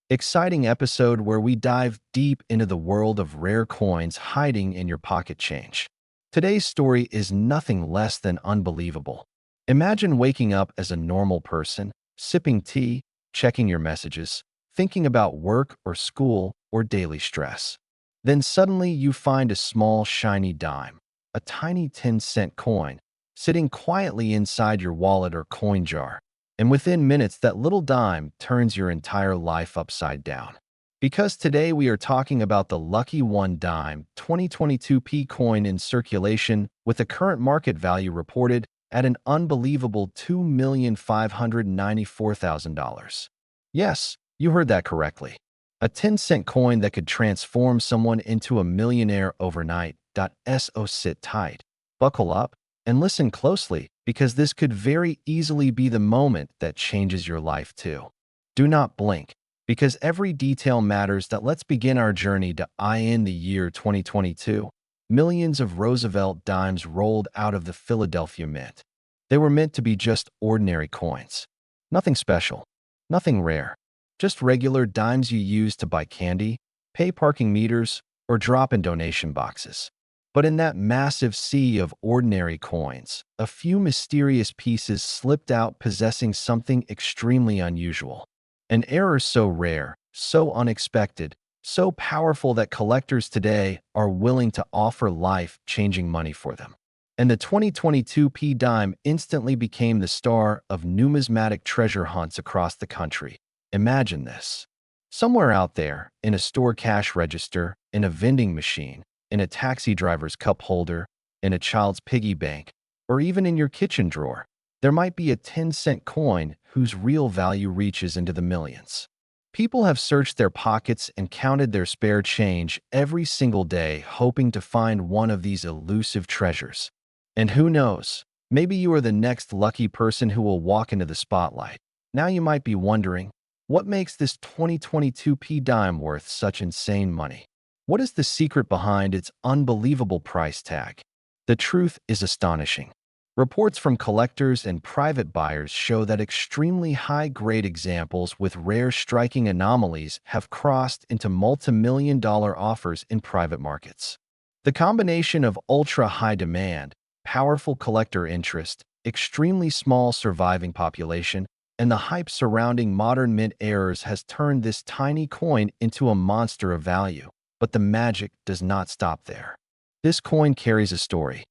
exciting episode where we dive deep into the world of rare coins hiding in your pocket change. Today's story is nothing less than unbelievable. Imagine waking up as a normal person, sipping tea, checking your messages, thinking about work or school or daily stress. Then suddenly you find a small, shiny dime, a tiny 10-cent coin, sitting quietly inside your wallet or coin jar. And within minutes, that little dime turns your entire life upside down. Because today we are talking about the lucky one dime 2022p coin in circulation with a current market value reported at an unbelievable $2,594,000. Yes, you heard that correctly. A 10-cent coin that could transform someone into a millionaire overnight. So sit tight, buckle up, and listen closely because this could very easily be the moment that changes your life too. Do not blink because every detail matters. Let's begin our journey to in the year 2022. Millions of Roosevelt dimes rolled out of the Philadelphia Mint. They were meant to be just ordinary coins. Nothing special, nothing rare, just regular dimes you use to buy candy, pay parking meters, or drop in donation boxes. But in that massive sea of ordinary coins, a few mysterious pieces slipped out possessing something extremely unusual. An error so rare, so unexpected, so powerful that collectors today are willing to offer life-changing money for them. And the 2022p dime instantly became the star of numismatic treasure hunts across the country. Imagine this. Somewhere out there, in a store cash register, in a vending machine, in a taxi driver's cup holder, in a child's piggy bank, or even in your kitchen drawer, there might be a 10-cent coin whose real value reaches into the millions. People have searched their pockets and counted their spare change every single day, hoping to find one of these elusive treasures. And who knows, maybe you are the next lucky person who will walk into the spotlight. Now you might be wondering, what makes this 2022p dime worth such insane money? What is the secret behind its unbelievable price tag? The truth is astonishing. Reports from collectors and private buyers show that extremely high-grade examples with rare striking anomalies have crossed into multi-million-dollar offers in private markets. The combination of ultra-high demand, powerful collector interest, extremely small surviving population, and the hype surrounding modern mint errors has turned this tiny coin into a monster of value. But the magic does not stop there. This coin carries a story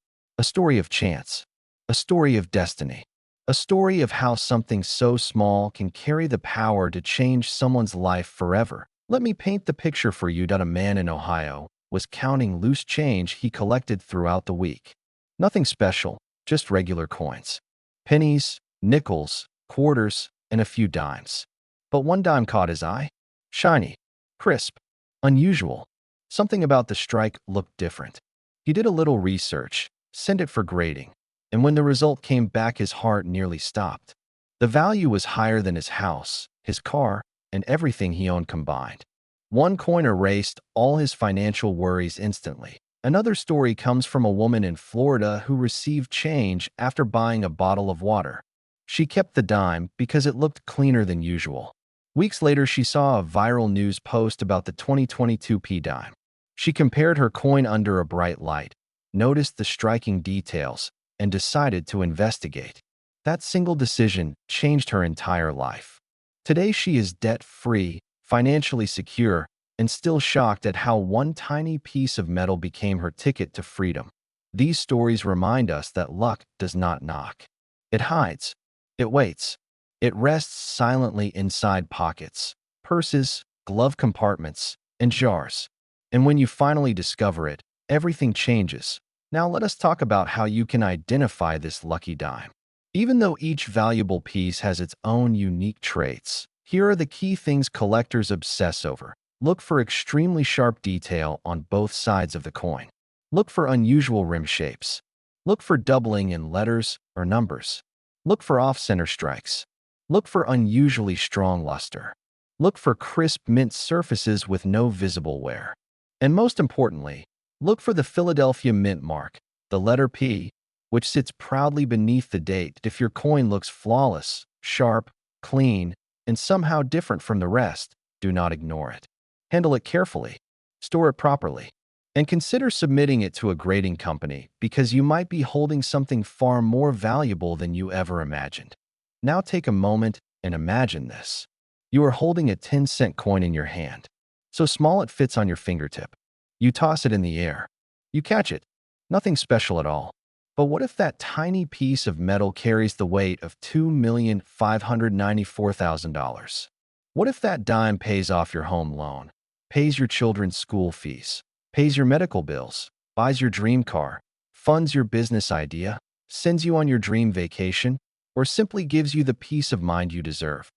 of chance, a story of destiny, a story of how something so small can carry the power to change someone's life forever. Let me paint the picture for you. A man in Ohio was counting loose change he collected throughout the week. Nothing special, just regular coins. Pennies, nickels, quarters, and a few dimes. But one dime caught his eye. Shiny, crisp, unusual. Something about the strike looked different. He did a little research, sent it for grading, and when the result came back, his heart nearly stopped. The value was higher than his house, his car, and everything he owned combined. One coin erased all his financial worries instantly. Another story comes from a woman in Florida who received change after buying a bottle of water. She kept the dime because it looked cleaner than usual. Weeks later, she saw a viral news post about the 2022p dime. She compared her coin under a bright light, noticed the striking details, and decided to investigate. That single decision changed her entire life. Today, she is debt-free, financially secure, and still shocked at how one tiny piece of metal became her ticket to freedom. These stories remind us that luck does not knock. It hides. It waits. It rests silently inside pockets, purses, glove compartments, and jars. And when you finally discover it, everything changes. Now let us talk about how you can identify this lucky dime. Even though each valuable piece has its own unique traits, here are the key things collectors obsess over. Look for extremely sharp detail on both sides of the coin. Look for unusual rim shapes. Look for doubling in letters or numbers. Look for off-center strikes. Look for unusually strong luster. Look for crisp mint surfaces with no visible wear. And most importantly, look for the Philadelphia Mint mark, the letter P, which sits proudly beneath the date. If your coin looks flawless, sharp, clean, and somehow different from the rest, Do not ignore it. Handle it carefully. Store it properly. And consider submitting it to a grading company because you might be holding something far more valuable than you ever imagined. Now take a moment and imagine this. You are holding a 10-cent coin in your hand. So small it fits on your fingertip. You toss it in the air. You catch it. Nothing special at all. But what if that tiny piece of metal carries the weight of $2,594,000? What if that dime pays off your home loan, pays your children's school fees, pays your medical bills, buys your dream car, funds your business idea, sends you on your dream vacation, or simply gives you the peace of mind you deserve?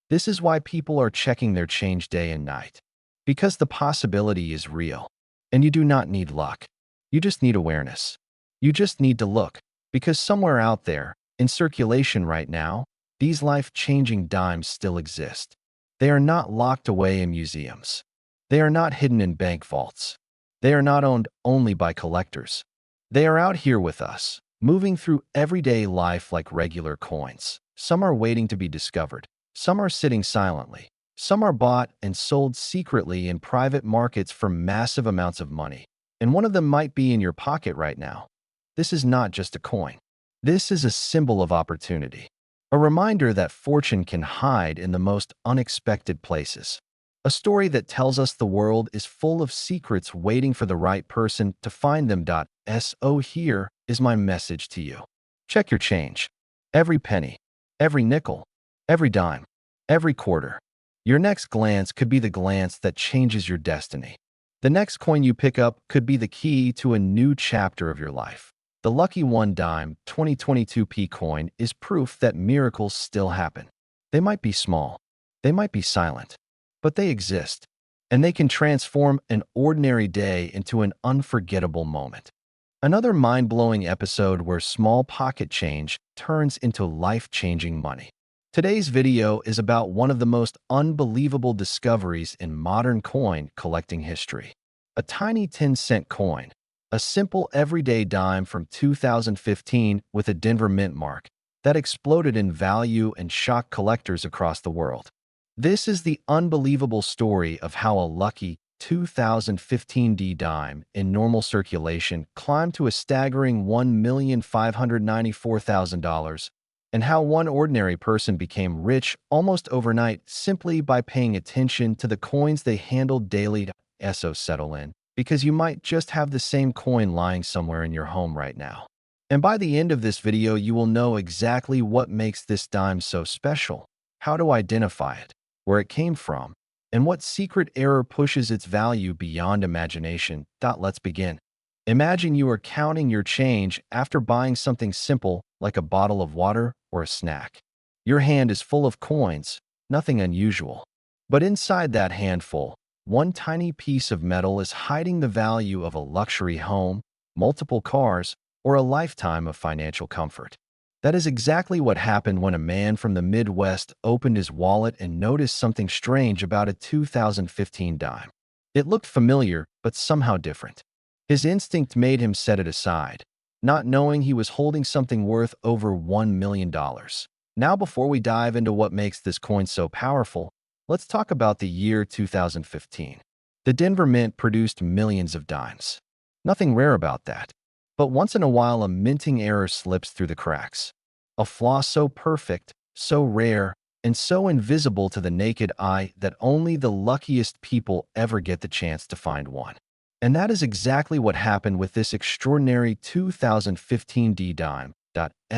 This is why people are checking their change day and night. Because the possibility is real. And you do not need luck. You just need awareness. You just need to look, because somewhere out there, in circulation right now, these life-changing dimes still exist. They are not locked away in museums. They are not hidden in bank vaults. They are not owned only by collectors. They are out here with us, moving through everyday life like regular coins. Some are waiting to be discovered. Some are sitting silently. Some are bought and sold secretly in private markets for massive amounts of money. And one of them might be in your pocket right now. This is not just a coin. This is a symbol of opportunity. A reminder that fortune can hide in the most unexpected places. A story that tells us the world is full of secrets waiting for the right person to find them. So here is my message to you. Check your change. Every penny, every nickel, every dime, every quarter. Your next glance could be the glance that changes your destiny. The next coin you pick up could be the key to a new chapter of your life. The lucky one dime 2022p coin is proof that miracles still happen. They might be small, they might be silent, but they exist, and they can transform an ordinary day into an unforgettable moment. Another mind-blowing episode where small pocket change turns into life-changing money. Today's video is about one of the most unbelievable discoveries in modern coin collecting history. A tiny 10-cent coin. A simple everyday dime from 2015 with a Denver mint mark that exploded in value and shocked collectors across the world. This is the unbelievable story of how a lucky 2015 dime in normal circulation climbed to a staggering $1,594,000 and how one ordinary person became rich almost overnight simply by paying attention to the coins they handled daily. So settle in, because you might just have the same coin lying somewhere in your home right now. And by the end of this video, you will know exactly what makes this dime so special, how to identify it, where it came from, and what secret error pushes its value beyond imagination. Let's begin. Imagine you are counting your change after buying something simple like a bottle of water or a snack. Your hand is full of coins, nothing unusual. But inside that handful, one tiny piece of metal is hiding the value of a luxury home, multiple cars, or a lifetime of financial comfort. That is exactly what happened when a man from the Midwest opened his wallet and noticed something strange about a 2015 dime. It looked familiar, but somehow different. His instinct made him set it aside, not knowing he was holding something worth over $1 million. Now, before we dive into what makes this coin so powerful, let's talk about the year 2015. The Denver Mint produced millions of dimes. Nothing rare about that. But once in a while, a minting error slips through the cracks. A flaw so perfect, so rare, and so invisible to the naked eye that only the luckiest people ever get the chance to find one. And that is exactly what happened with this extraordinary 2015 dime.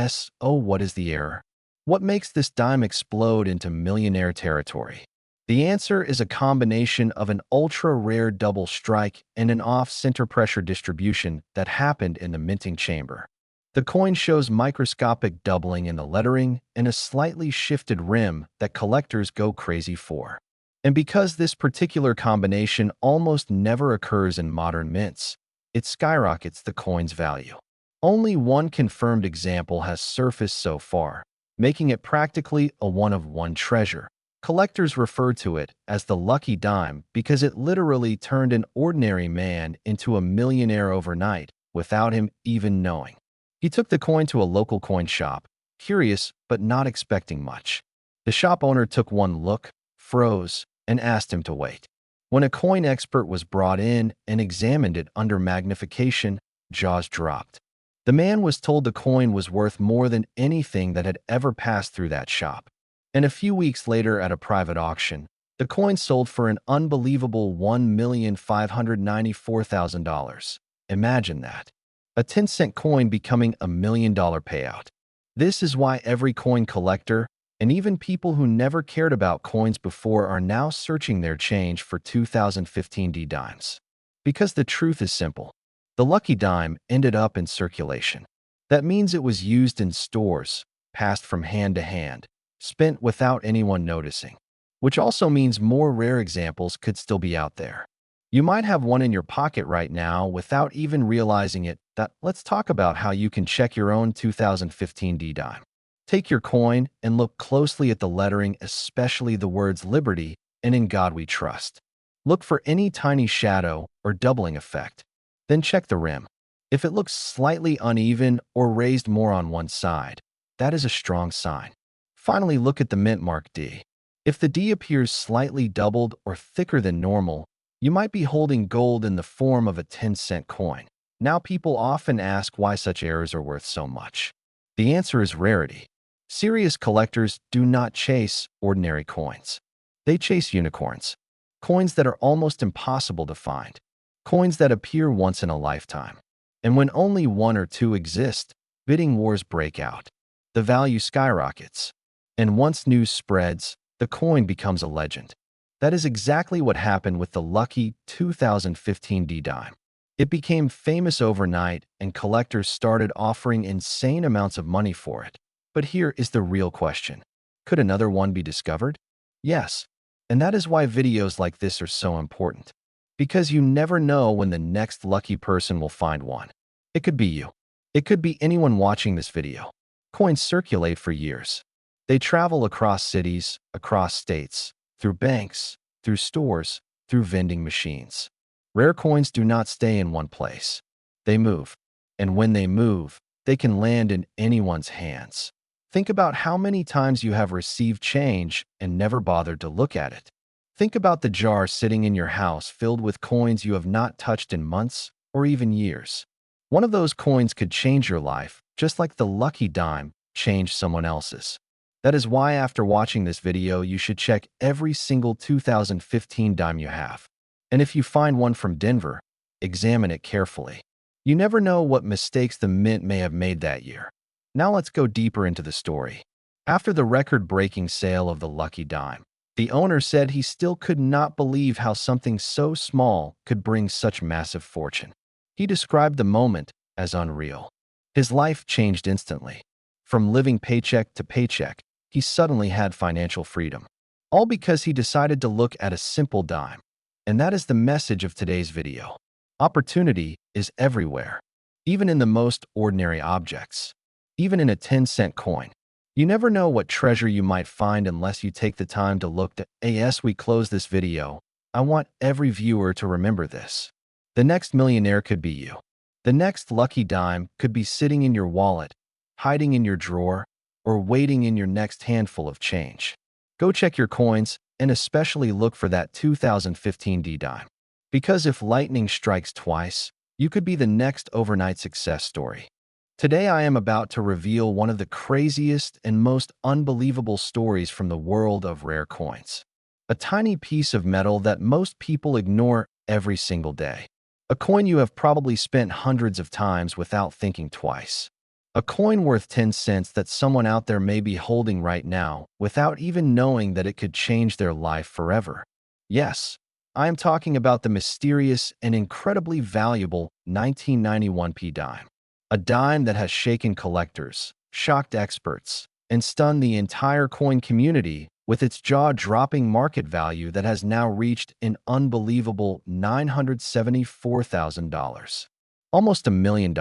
So what is the error? What makes this dime explode into millionaire territory? The answer is a combination of an ultra-rare double strike and an off-center pressure distribution that happened in the minting chamber. The coin shows microscopic doubling in the lettering and a slightly shifted rim that collectors go crazy for. And because this particular combination almost never occurs in modern mints, it skyrockets the coin's value. Only one confirmed example has surfaced so far, making it practically a one-of-one treasure. Collectors refer to it as the lucky dime because it literally turned an ordinary man into a millionaire overnight without him even knowing. He took the coin to a local coin shop, curious but not expecting much. The shop owner took one look, froze, and asked him to wait. When a coin expert was brought in and examined it under magnification, jaws dropped. The man was told the coin was worth more than anything that had ever passed through that shop. And a few weeks later at a private auction, the coin sold for an unbelievable $1,594,000. Imagine that. A 10-cent coin becoming a $1 million payout. This is why every coin collector, and even people who never cared about coins before, are now searching their change for 2015 D dimes. Because the truth is simple. The lucky dime ended up in circulation. That means it was used in stores, passed from hand to hand, spent without anyone noticing. Which also means more rare examples could still be out there. You might have one in your pocket right now without even realizing it. Let's talk about how you can check your own 2015 D dime. Take your coin and look closely at the lettering, especially the words Liberty and In God We Trust. Look for any tiny shadow or doubling effect. Then check the rim. If it looks slightly uneven or raised more on one side, that is a strong sign. Finally, look at the mint mark D. If the D appears slightly doubled or thicker than normal, you might be holding gold in the form of a 10-cent coin. Now, people often ask why such errors are worth so much. The answer is rarity. Serious collectors do not chase ordinary coins. They chase unicorns. Coins that are almost impossible to find. Coins that appear once in a lifetime. And when only one or two exist, bidding wars break out. The value skyrockets. And once news spreads, the coin becomes a legend. That is exactly what happened with the lucky 2015 D dime. It became famous overnight, and collectors started offering insane amounts of money for it. But here is the real question. Could another one be discovered? Yes. And that is why videos like this are so important. Because you never know when the next lucky person will find one. It could be you. It could be anyone watching this video. Coins circulate for years. They travel across cities, across states, through banks, through stores, through vending machines. Rare coins do not stay in one place. They move. And when they move, they can land in anyone's hands. Think about how many times you have received change and never bothered to look at it. Think about the jar sitting in your house filled with coins you have not touched in months or even years. One of those coins could change your life, just like the lucky dime changed someone else's. That is why after watching this video, you should check every single 2015 dime you have. And if you find one from Denver, examine it carefully. You never know what mistakes the mint may have made that year. Now let's go deeper into the story. After the record-breaking sale of the lucky dime, the owner said he still could not believe how something so small could bring such massive fortune. He described the moment as unreal. His life changed instantly. From living paycheck to paycheck, he suddenly had financial freedom. All because he decided to look at a simple dime. And that is the message of today's video. Opportunity is everywhere, even in the most ordinary objects, even in a 10-cent coin. You never know what treasure you might find unless you take the time to look. As we close this video, I want every viewer to remember this. The next millionaire could be you. The next lucky dime could be sitting in your wallet, hiding in your drawer, or waiting in your next handful of change. Go check your coins and especially look for that 2015 D dime. Because if lightning strikes twice, you could be the next overnight success story. Today I am about to reveal one of the craziest and most unbelievable stories from the world of rare coins. A tiny piece of metal that most people ignore every single day. A coin you have probably spent hundreds of times without thinking twice. A coin worth 10 cents that someone out there may be holding right now without even knowing that it could change their life forever. Yes, I am talking about the mysterious and incredibly valuable 1991 P dime. A dime that has shaken collectors, shocked experts, and stunned the entire coin community with its jaw-dropping market value that has now reached an unbelievable $974,000. Almost $1 million.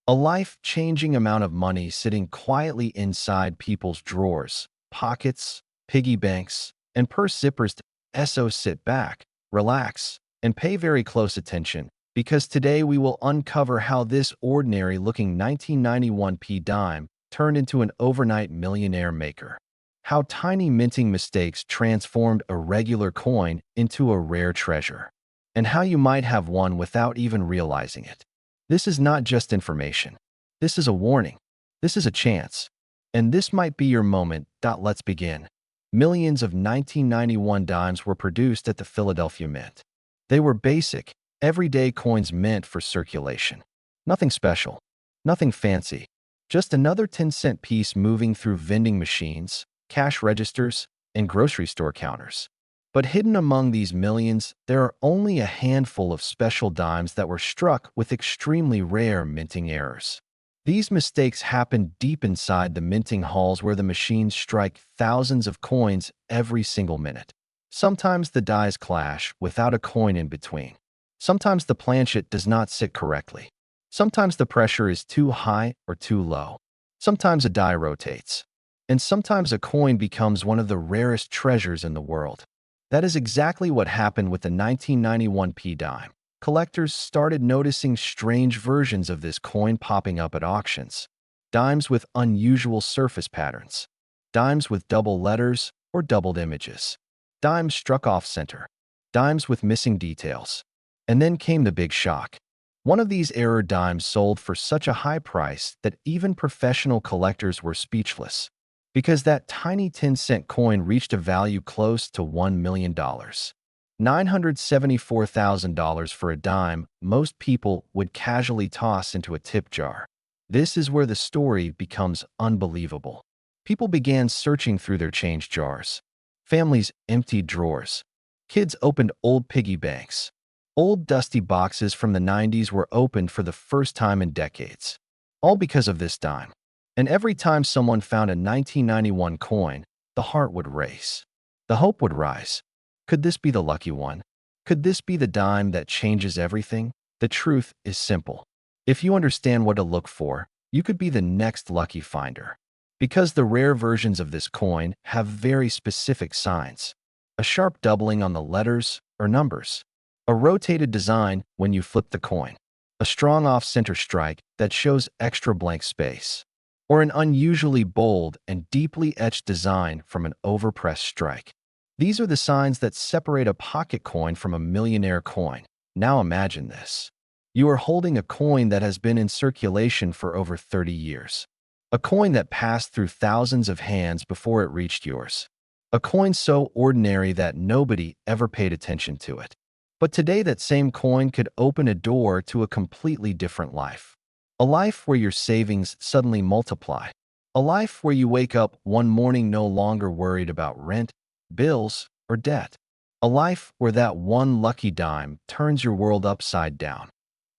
A life-changing amount of money sitting quietly inside people's drawers, pockets, piggy banks, and purse zippers. So sit back, relax, and pay very close attention, because today we will uncover how this ordinary-looking 1991 P dime turned into an overnight millionaire maker. how tiny minting mistakes transformed a regular coin into a rare treasure, and how you might have one without even realizing it. This is not just information. This is a warning. This is a chance. And this might be your moment. Let's begin. Millions of 1991 dimes were produced at the Philadelphia Mint. They were basic, everyday coins meant for circulation. Nothing special, nothing fancy, just another 10-cent piece moving through vending machines, cash registers, and grocery store counters. But hidden among these millions, there are only a handful of special dimes that were struck with extremely rare minting errors. These mistakes happen deep inside the minting halls where the machines strike thousands of coins every single minute. Sometimes the dies clash without a coin in between. Sometimes the planchet does not sit correctly. Sometimes the pressure is too high or too low. Sometimes a die rotates. And sometimes a coin becomes one of the rarest treasures in the world. That is exactly what happened with the 1991 P dime. Collectors started noticing strange versions of this coin popping up at auctions. Dimes with unusual surface patterns. Dimes with double letters or doubled images. Dimes struck off-center. Dimes with missing details. And then came the big shock. One of these error dimes sold for such a high price that even professional collectors were speechless, because that tiny 10-cent coin reached a value close to $1 million. $974,000 for a dime most people would casually toss into a tip jar. This is where the story becomes unbelievable. People began searching through their change jars. Families emptied drawers. Kids opened old piggy banks. Old dusty boxes from the 90s were opened for the first time in decades. All because of this dime. And every time someone found a 1991 coin, the heart would race. The hope would rise. Could this be the lucky one? Could this be the dime that changes everything? The truth is simple. If you understand what to look for, you could be the next lucky finder. Because the rare versions of this coin have very specific signs. A sharp doubling on the letters or numbers. A rotated design when you flip the coin. A strong off-center strike that shows extra blank space. Or an unusually bold and deeply etched design from an overpressed strike. These are the signs that separate a pocket coin from a millionaire coin. Now imagine this. You are holding a coin that has been in circulation for over 30 years. A coin that passed through thousands of hands before it reached yours. A coin so ordinary that nobody ever paid attention to it. But today that same coin could open a door to a completely different life. A life where your savings suddenly multiply. A life where you wake up one morning no longer worried about rent, bills, or debt. A life where that one lucky dime turns your world upside down.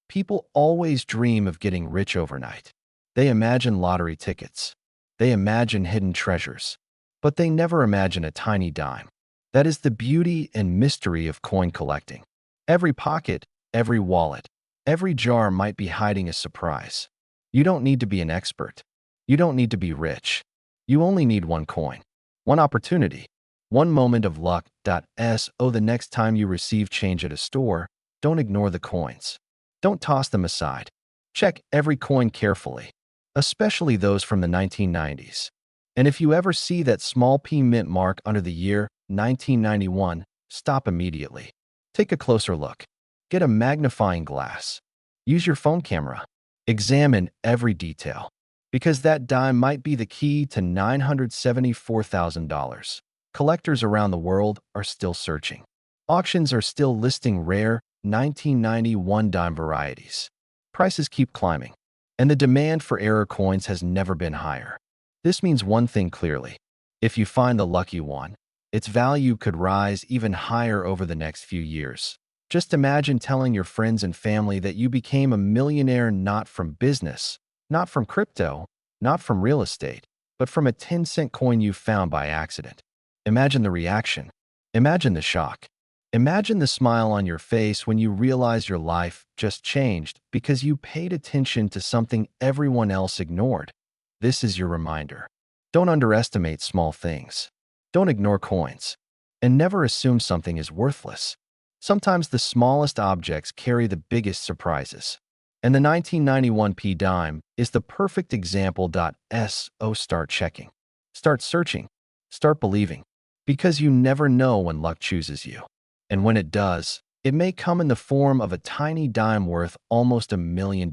People always dream of getting rich overnight. They imagine lottery tickets. They imagine hidden treasures. But they never imagine a tiny dime. That is the beauty and mystery of coin collecting. Every pocket, every wallet, every jar might be hiding a surprise. You don't need to be an expert. You don't need to be rich. You only need one coin, one opportunity, one moment of luck. The next time you receive change at a store, don't ignore the coins. Don't toss them aside. Check every coin carefully, especially those from the 1990s. And if you ever see that small P mint mark under the year 1991, stop immediately. Take a closer look. Get a magnifying glass. Use your phone camera. Examine every detail, because that dime might be the key to $974,000. Collectors around the world are still searching. Auctions are still listing rare 1991 dime varieties. Prices keep climbing, and the demand for error coins has never been higher. This means one thing clearly. If you find the lucky one, its value could rise even higher over the next few years. Just imagine telling your friends and family that you became a millionaire not from business, not from crypto, not from real estate, but from a 10-cent coin you found by accident. Imagine the reaction. Imagine the shock. Imagine the smile on your face when you realize your life just changed because you paid attention to something everyone else ignored. This is your reminder. Don't underestimate small things. Don't ignore coins. And never assume something is worthless. Sometimes the smallest objects carry the biggest surprises. And the 1991 P dime is the perfect example. Start checking. Start searching. Start believing. Because you never know when luck chooses you. And when it does, it may come in the form of a tiny dime worth almost $1 million.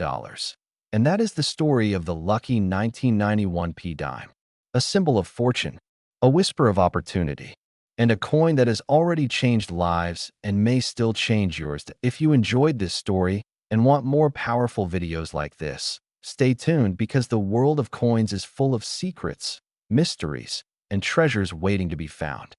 And that is the story of the lucky 1991p dime. A symbol of fortune, a whisper of opportunity, and a coin that has already changed lives and may still change yours. If you enjoyed this story and want more powerful videos like this, stay tuned because the world of coins is full of secrets, mysteries, and treasures waiting to be found.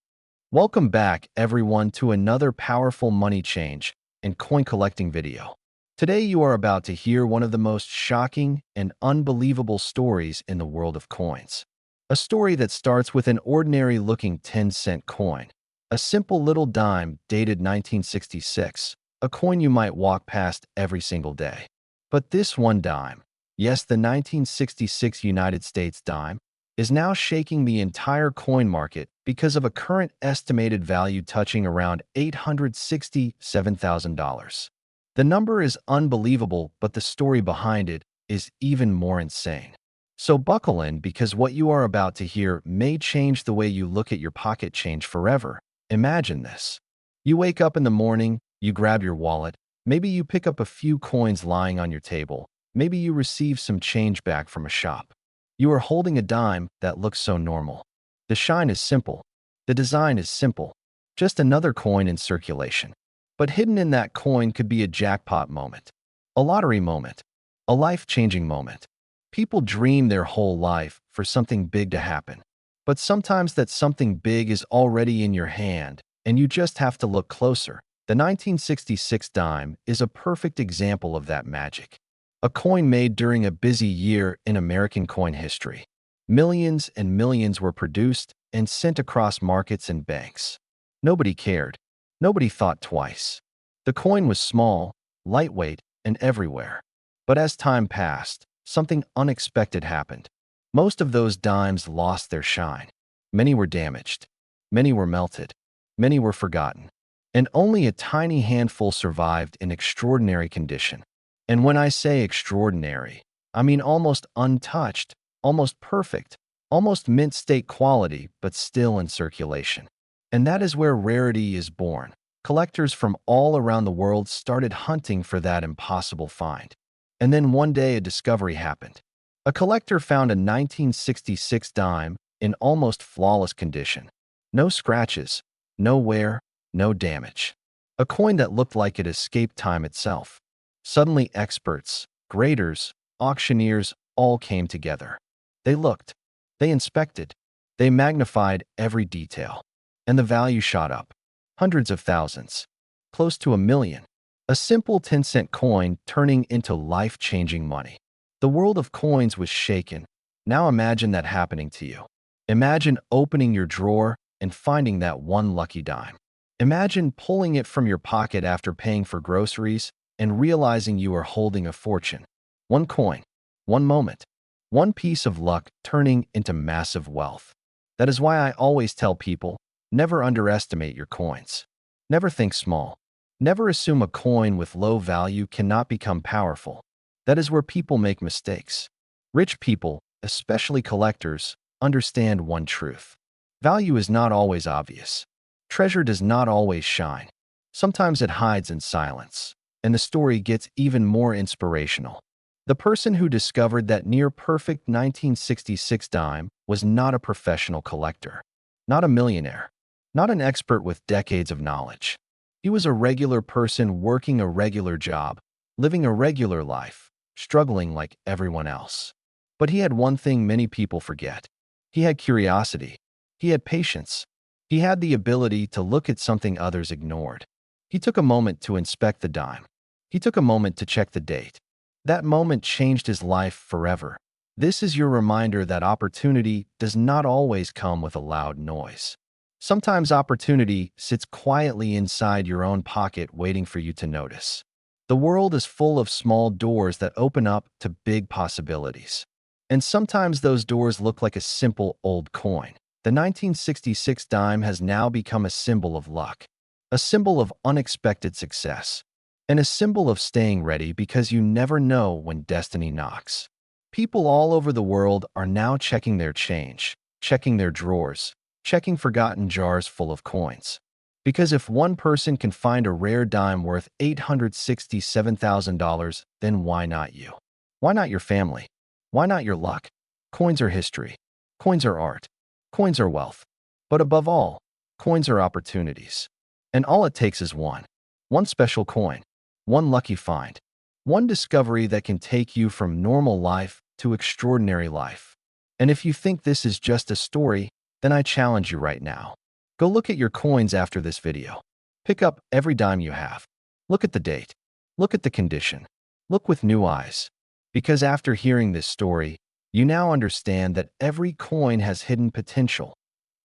Welcome back, everyone, to another powerful money change and coin collecting video. Today, you are about to hear one of the most shocking and unbelievable stories in the world of coins. A story that starts with an ordinary-looking 10-cent coin, a simple little dime dated 1966, a coin you might walk past every single day. But this one dime, yes, the 1966 United States dime, is now shaking the entire coin market because of a current estimated value touching around $867,000. The number is unbelievable, but the story behind it is even more insane. So buckle in because what you are about to hear may change the way you look at your pocket change forever. Imagine this. You wake up in the morning, you grab your wallet, maybe you pick up a few coins lying on your table, maybe you receive some change back from a shop. You are holding a dime that looks so normal. The shine is simple. The design is simple. Just another coin in circulation. But hidden in that coin could be a jackpot moment, a lottery moment, a life-changing moment. People dream their whole life for something big to happen. But sometimes that something big is already in your hand, and you just have to look closer. The 1966 dime is a perfect example of that magic. A coin made during a busy year in American coin history. Millions and millions were produced and sent across markets and banks. Nobody cared. Nobody thought twice. The coin was small, lightweight, and everywhere. But as time passed, something unexpected happened. Most of those dimes lost their shine. Many were damaged. Many were melted. Many were forgotten. And only a tiny handful survived in extraordinary condition. And when I say extraordinary, I mean almost untouched, almost perfect, almost mint state quality, but still in circulation. And that is where rarity is born. Collectors from all around the world started hunting for that impossible find. And then one day a discovery happened. A collector found a 1966 dime in almost flawless condition. No scratches, no wear, no damage. A coin that looked like it escaped time itself. Suddenly experts, graders, auctioneers all came together. They looked, they inspected, they magnified every detail. And the value shot up. Hundreds of thousands. Close to $1 million. A simple 10-cent coin turning into life-changing money. The world of coins was shaken. Now imagine that happening to you. Imagine opening your drawer and finding that one lucky dime. Imagine pulling it from your pocket after paying for groceries and realizing you are holding a fortune. One coin, one moment, one piece of luck turning into massive wealth. That is why I always tell people, never underestimate your coins. Never think small. Never assume a coin with low value cannot become powerful. That is where people make mistakes. Rich people, especially collectors, understand one truth. Value is not always obvious. Treasure does not always shine. Sometimes it hides in silence. And the story gets even more inspirational. The person who discovered that near-perfect 1966 dime was not a professional collector, not a millionaire, not an expert with decades of knowledge. He was a regular person working a regular job, living a regular life, struggling like everyone else. But he had one thing many people forget. He had curiosity. He had patience. He had the ability to look at something others ignored. He took a moment to inspect the dime. He took a moment to check the date. That moment changed his life forever. This is your reminder that opportunity does not always come with a loud noise. Sometimes opportunity sits quietly inside your own pocket waiting for you to notice. The world is full of small doors that open up to big possibilities. And sometimes those doors look like a simple old coin. The 1966 dime has now become a symbol of luck, a symbol of unexpected success, and a symbol of staying ready because you never know when destiny knocks. People all over the world are now checking their change, checking their drawers, checking forgotten jars full of coins. Because if one person can find a rare dime worth $867,000, then why not you? Why not your family? Why not your luck? Coins are history. Coins are art. Coins are wealth. But above all, coins are opportunities. And all it takes is one. One special coin. One lucky find. One discovery that can take you from normal life to extraordinary life. And if you think this is just a story, then I challenge you right now. Go look at your coins after this video. Pick up every dime you have. Look at the date. Look at the condition. Look with new eyes. Because after hearing this story, you now understand that every coin has hidden potential.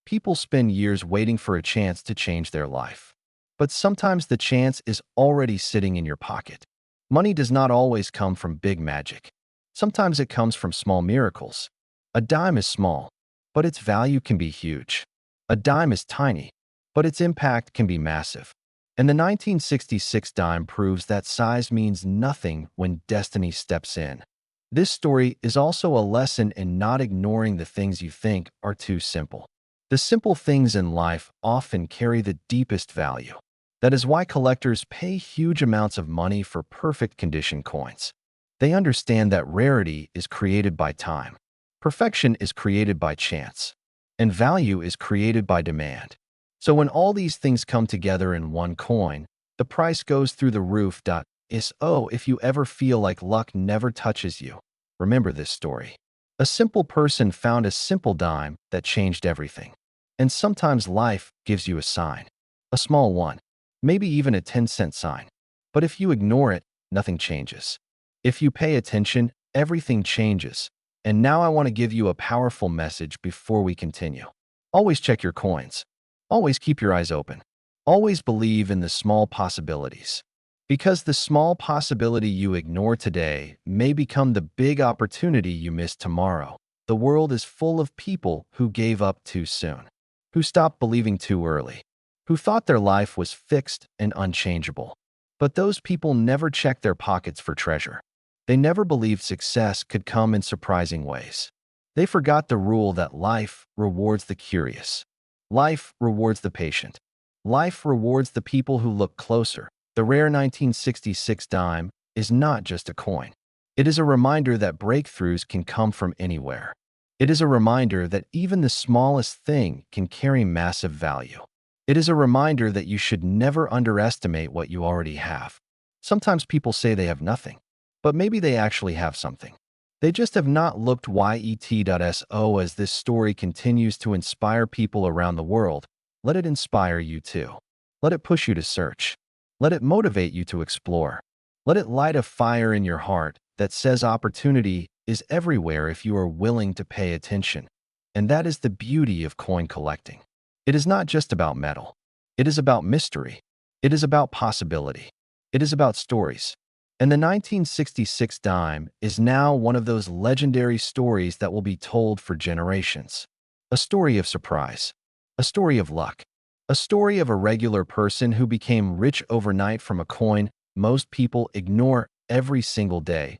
People spend years waiting for a chance to change their life. But sometimes the chance is already sitting in your pocket. Money does not always come from big magic. Sometimes it comes from small miracles. A dime is small, but its value can be huge. A dime is tiny, but its impact can be massive. And the 1966 dime proves that size means nothing when destiny steps in. This story is also a lesson in not ignoring the things you think are too simple. The simple things in life often carry the deepest value. That is why collectors pay huge amounts of money for perfect condition coins. They understand that rarity is created by time, perfection is created by chance, and value is created by demand. So when all these things come together in one coin, the price goes through the roof. So if you ever feel like luck never touches you, remember this story. A simple person found a simple dime that changed everything. And sometimes life gives you a sign, a small one, maybe even a 10-cent sign. But if you ignore it, nothing changes. If you pay attention, everything changes. And now I want to give you a powerful message before we continue. Always check your coins. Always keep your eyes open. Always believe in the small possibilities. Because the small possibility you ignore today may become the big opportunity you miss tomorrow. The world is full of people who gave up too soon, who stopped believing too early, who thought their life was fixed and unchangeable. But those people never checked their pockets for treasure. They never believed success could come in surprising ways. They forgot the rule that life rewards the curious. Life rewards the patient. Life rewards the people who look closer. The rare 1966 dime is not just a coin. It is a reminder that breakthroughs can come from anywhere. It is a reminder that even the smallest thing can carry massive value. It is a reminder that you should never underestimate what you already have. Sometimes people say they have nothing, but maybe they actually have something. They just have not looked yet. So as this story continues to inspire people around the world, let it inspire you too. Let it push you to search. Let it motivate you to explore. Let it light a fire in your heart that says opportunity is everywhere if you are willing to pay attention. And that is the beauty of coin collecting. It is not just about metal. It is about mystery. It is about possibility. It is about stories. And the 1966 dime is now one of those legendary stories that will be told for generations. A story of surprise. A story of luck. A story of a regular person who became rich overnight from a coin most people ignore every single day.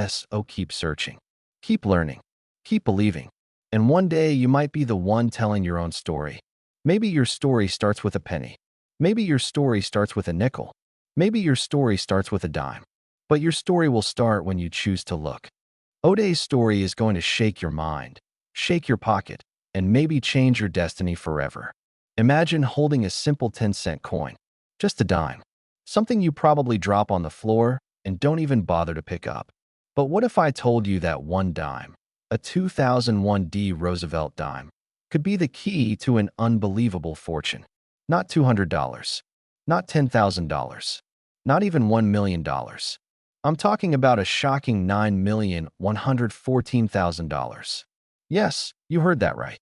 So keep searching. Keep learning. Keep believing. And one day you might be the one telling your own story. Maybe your story starts with a penny. Maybe your story starts with a nickel. Maybe your story starts with a dime. But your story will start when you choose to look. Oney's story is going to shake your mind, shake your pocket, and maybe change your destiny forever. Imagine holding a simple 10-cent coin, just a dime, something you probably drop on the floor and don't even bother to pick up. But what if I told you that one dime, a 2001 D. Roosevelt dime, could be the key to an unbelievable fortune? Not $200, not $10,000, not even $1 million. I'm talking about a shocking $9,114,000. Yes, you heard that right.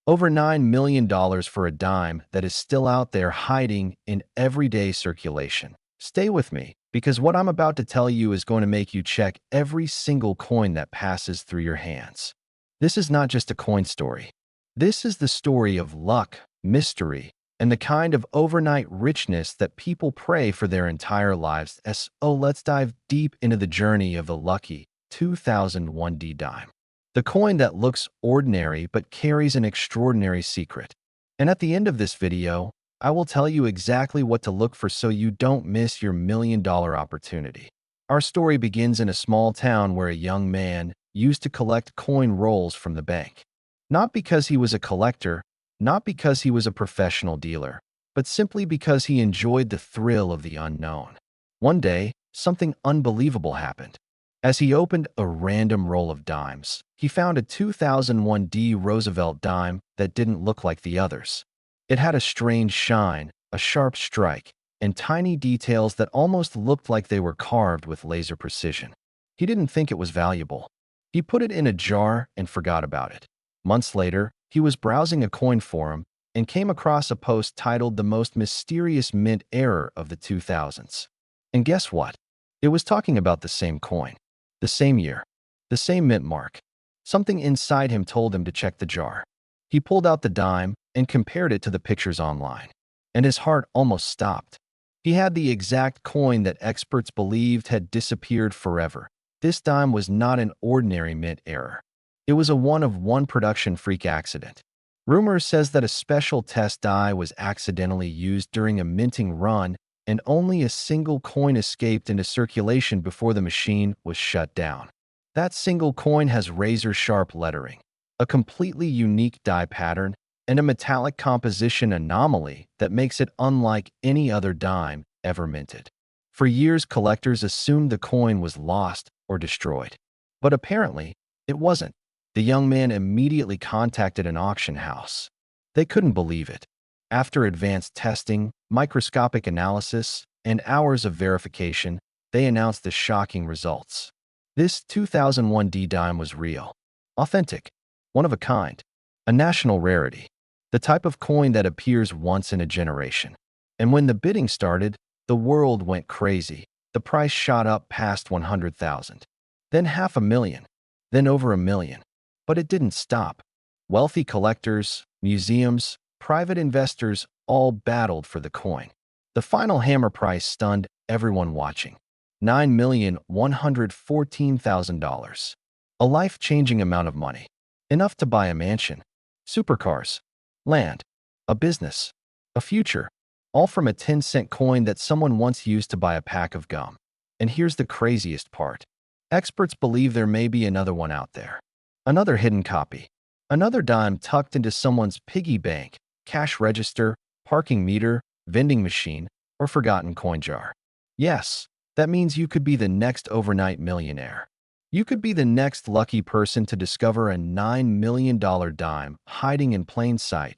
Over $9 million for a dime that is still out there hiding in everyday circulation. Stay with me, because what I'm about to tell you is going to make you check every single coin that passes through your hands. This is not just a coin story. This is the story of luck, mystery, and the kind of overnight richness that people pray for their entire lives. So let's dive deep into the journey of the lucky 2001 D dime. The coin that looks ordinary but carries an extraordinary secret. And at the end of this video, I will tell you exactly what to look for so you don't miss your $1 million opportunity. Our story begins in a small town where a young man used to collect coin rolls from the bank. Not because he was a collector, not because he was a professional dealer, but simply because he enjoyed the thrill of the unknown. One day, something unbelievable happened. As he opened a random roll of dimes, he found a 2001 D Roosevelt dime that didn't look like the others. It had a strange shine, a sharp strike, and tiny details that almost looked like they were carved with laser precision. He didn't think it was valuable. He put it in a jar and forgot about it. Months later, he was browsing a coin forum and came across a post titled "The Most Mysterious Mint Error of the 2000s." And guess what? It was talking about the same coin, the same year, the same mint mark. Something inside him told him to check the jar. He pulled out the dime and compared it to the pictures online, and his heart almost stopped. He had the exact coin that experts believed had disappeared forever. This dime was not an ordinary mint error. It was a one-of-one production freak accident. Rumor says that a special test die was accidentally used during a minting run and only a single coin escaped into circulation before the machine was shut down. That single coin has razor-sharp lettering, a completely unique die pattern, and a metallic composition anomaly that makes it unlike any other dime ever minted. For years, collectors assumed the coin was lost or destroyed. But apparently, it wasn't. The young man immediately contacted an auction house. They couldn't believe it. After advanced testing, microscopic analysis, and hours of verification, they announced the shocking results. This 2001 D dime was real, authentic, one of a kind, a national rarity, the type of coin that appears once in a generation. And when the bidding started, the world went crazy. The price shot up past 100,000, then $500,000, then over $1 million. But it didn't stop. Wealthy collectors, museums, private investors all battled for the coin. The final hammer price stunned everyone watching: $9,114,000. A life-changing amount of money. Enough to buy a mansion, supercars, land, a business, a future, all from a 10-cent coin that someone once used to buy a pack of gum. And here's the craziest part. Experts believe there may be another one out there. Another hidden copy. Another dime tucked into someone's piggy bank, cash register, parking meter, vending machine, or forgotten coin jar. Yes, that means you could be the next overnight millionaire. You could be the next lucky person to discover a $9 million dime hiding in plain sight.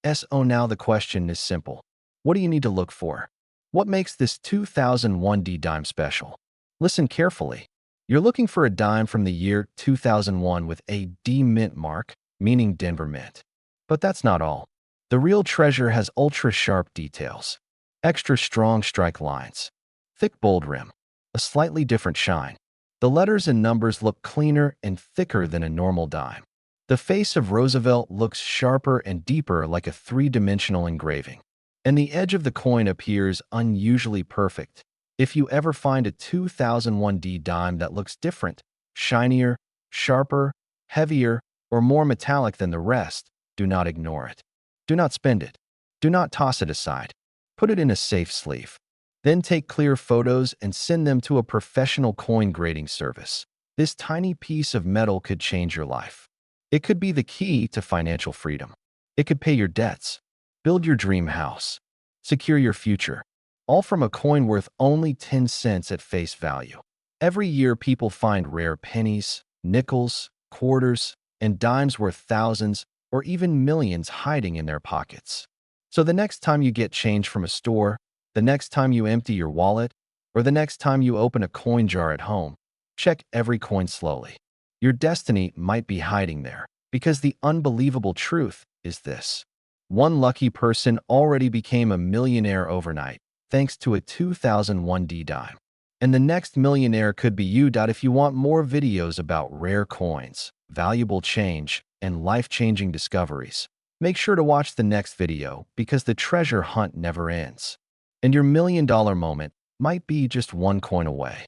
So now the question is simple. What do you need to look for? What makes this 2001 D dime special? Listen carefully. You're looking for a dime from the year 2001 with a D mint mark, meaning Denver Mint. But that's not all. The real treasure has ultra-sharp details, extra strong strike lines, thick bold rim, a slightly different shine. The letters and numbers look cleaner and thicker than a normal dime. The face of Roosevelt looks sharper and deeper, like a three-dimensional engraving. And the edge of the coin appears unusually perfect. If you ever find a 2001 D dime that looks different, shinier, sharper, heavier, or more metallic than the rest, do not ignore it. Do not spend it. Do not toss it aside. Put it in a safe sleeve. Then take clear photos and send them to a professional coin grading service. This tiny piece of metal could change your life. It could be the key to financial freedom. It could pay your debts, build your dream house, secure your future. All from a coin worth only 10 cents at face value. Every year, people find rare pennies, nickels, quarters, and dimes worth thousands or even millions hiding in their pockets. So the next time you get change from a store, the next time you empty your wallet, or the next time you open a coin jar at home, check every coin slowly. Your destiny might be hiding there, because the unbelievable truth is this. One lucky person already became a millionaire overnight, thanks to a 2001 D dime. And the next millionaire could be you. If you want more videos about rare coins, valuable change, and life-changing discoveries, make sure to watch the next video, because the treasure hunt never ends. And your $1 million moment might be just one coin away.